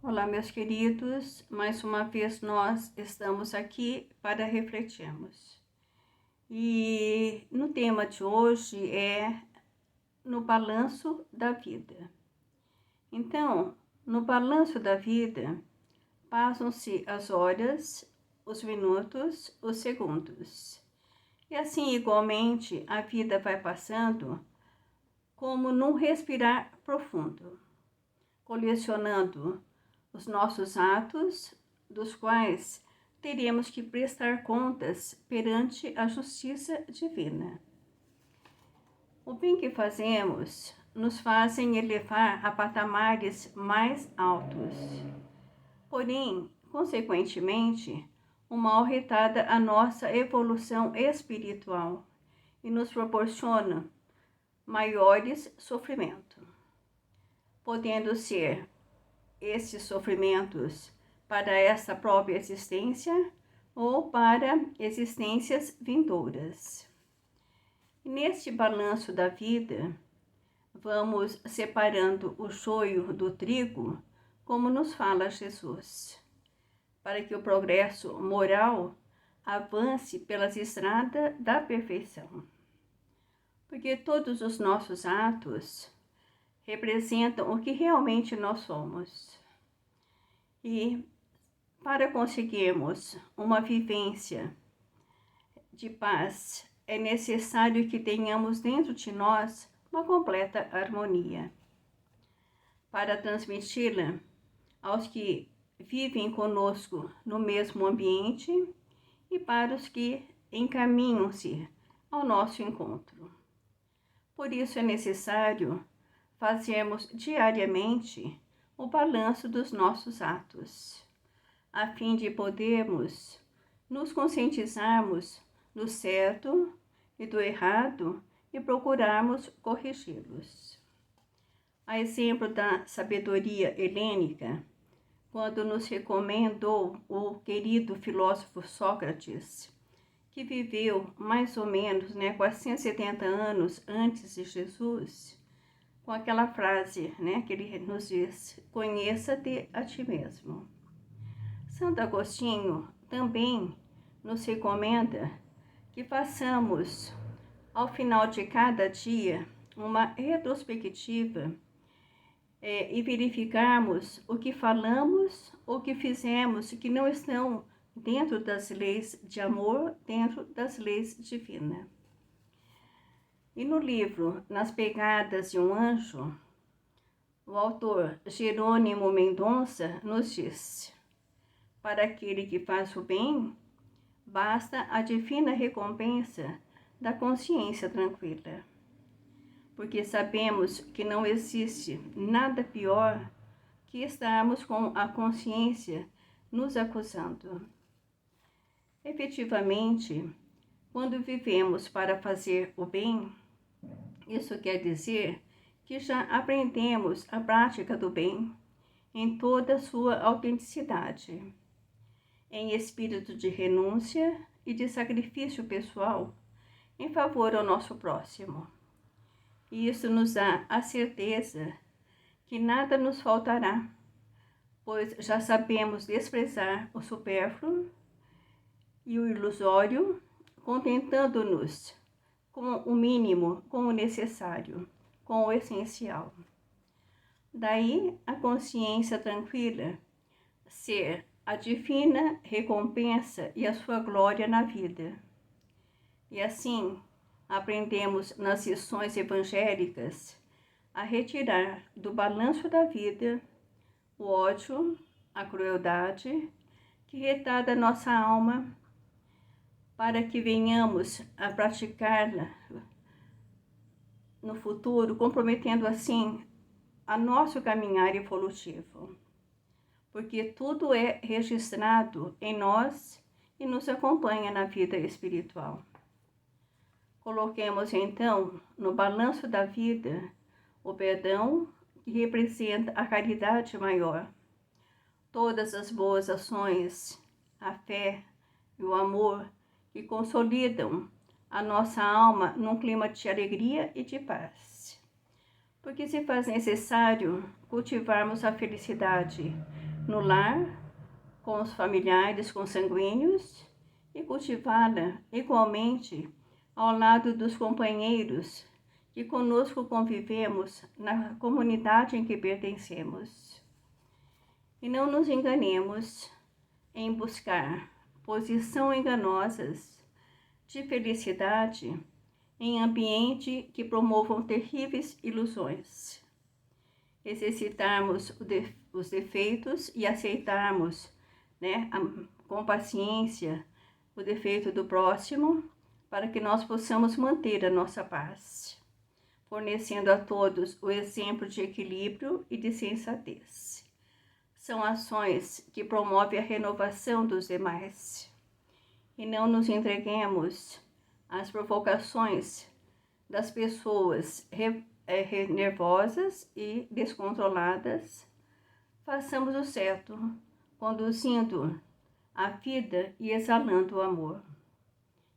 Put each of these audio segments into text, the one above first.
Olá, meus queridos, mais uma vez nós estamos aqui para refletirmos. E no tema de hoje é no balanço da vida. Então, no balanço da vida, passam-se as horas, os minutos, os segundos. E assim, igualmente, a vida vai passando como num respirar profundo, colecionando os nossos atos, dos quais teremos que prestar contas perante a justiça divina. O bem que fazemos nos fazem elevar a patamares mais altos. Porém, consequentemente, o mal retarda a nossa evolução espiritual e nos proporciona maiores sofrimentos, podendo ser esses sofrimentos para essa própria existência ou para existências vindouras. E neste balanço da vida, vamos separando o joio do trigo, como nos fala Jesus, para que o progresso moral avance pelas estradas da perfeição. Porque todos os nossos atos representam o que realmente nós somos. E para conseguirmos uma vivência de paz, é necessário que tenhamos dentro de nós uma completa harmonia. Para transmiti-la aos que vivem conosco no mesmo ambiente e para os que encaminham-se ao nosso encontro. Por isso é necessário fazermos diariamente o balanço dos nossos atos, a fim de podermos nos conscientizarmos do certo e do errado e procurarmos corrigi-los. A exemplo da sabedoria helênica, quando nos recomendou o querido filósofo Sócrates, que viveu mais ou menos 470 anos antes de Jesus, com aquela frase que ele nos diz: conheça-te a ti mesmo. Santo Agostinho também nos recomenda que façamos, ao final de cada dia, uma retrospectiva e verificarmos o que falamos, o que fizemos que não estão dentro das leis de amor, dentro das leis divinas. E no livro Nas Pegadas de um Anjo, o autor Jerônimo Mendonça nos diz: para aquele que faz o bem, basta a divina recompensa da consciência tranquila. Porque sabemos que não existe nada pior que estarmos com a consciência nos acusando. Efetivamente, quando vivemos para fazer o bem, isso quer dizer que já aprendemos a prática do bem em toda a sua autenticidade, em espírito de renúncia e de sacrifício pessoal em favor ao nosso próximo. E isso nos dá a certeza que nada nos faltará, pois já sabemos desprezar o supérfluo e o ilusório, contentando-nos com o mínimo, com o necessário, com o essencial. Daí a consciência tranquila ser a divina recompensa e a sua glória na vida. E assim aprendemos nas lições evangélicas a retirar do balanço da vida o ódio, a crueldade que retarda nossa alma, para que venhamos a praticá-la no futuro, comprometendo assim a nosso caminhar evolutivo. Porque tudo é registrado em nós e nos acompanha na vida espiritual. Coloquemos então no balanço da vida o perdão, que representa a caridade maior, todas as boas ações, a fé e o amor que consolidam a nossa alma num clima de alegria e de paz. Porque se faz necessário cultivarmos a felicidade no lar, com os familiares consanguíneos e cultivá-la igualmente ao lado dos companheiros que conosco convivemos na comunidade em que pertencemos. E não nos enganemos em buscar posição enganosas de felicidade em ambiente que promovam terríveis ilusões. Exercitarmos os defeitos e aceitarmos, com paciência o defeito do próximo, para que nós possamos manter a nossa paz, fornecendo a todos o exemplo de equilíbrio e de sensatez. São ações que promovem a renovação dos demais. E não nos entreguemos às provocações das pessoas nervosas e descontroladas. Façamos o certo, conduzindo a vida e exalando o amor.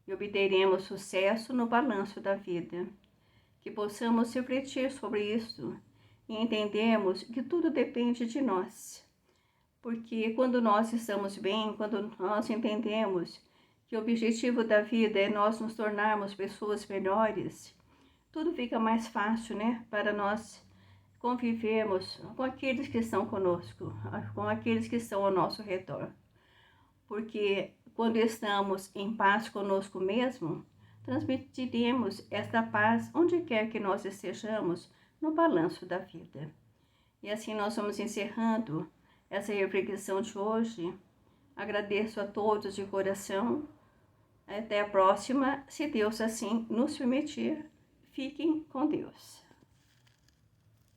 E obteremos sucesso no balanço da vida. Que possamos refletir sobre isso e entendermos que tudo depende de nós. Porque quando nós estamos bem, quando nós entendemos que o objetivo da vida é nós nos tornarmos pessoas melhores, tudo fica mais fácil, para nós convivermos com aqueles que estão conosco, com aqueles que estão ao nosso redor. Porque quando estamos em paz conosco mesmo, transmitiremos esta paz onde quer que nós estejamos no balanço da vida. E assim nós vamos encerrando essa reflexão de hoje. Agradeço a todos de coração. Até a próxima, se Deus assim nos permitir. Fiquem com Deus.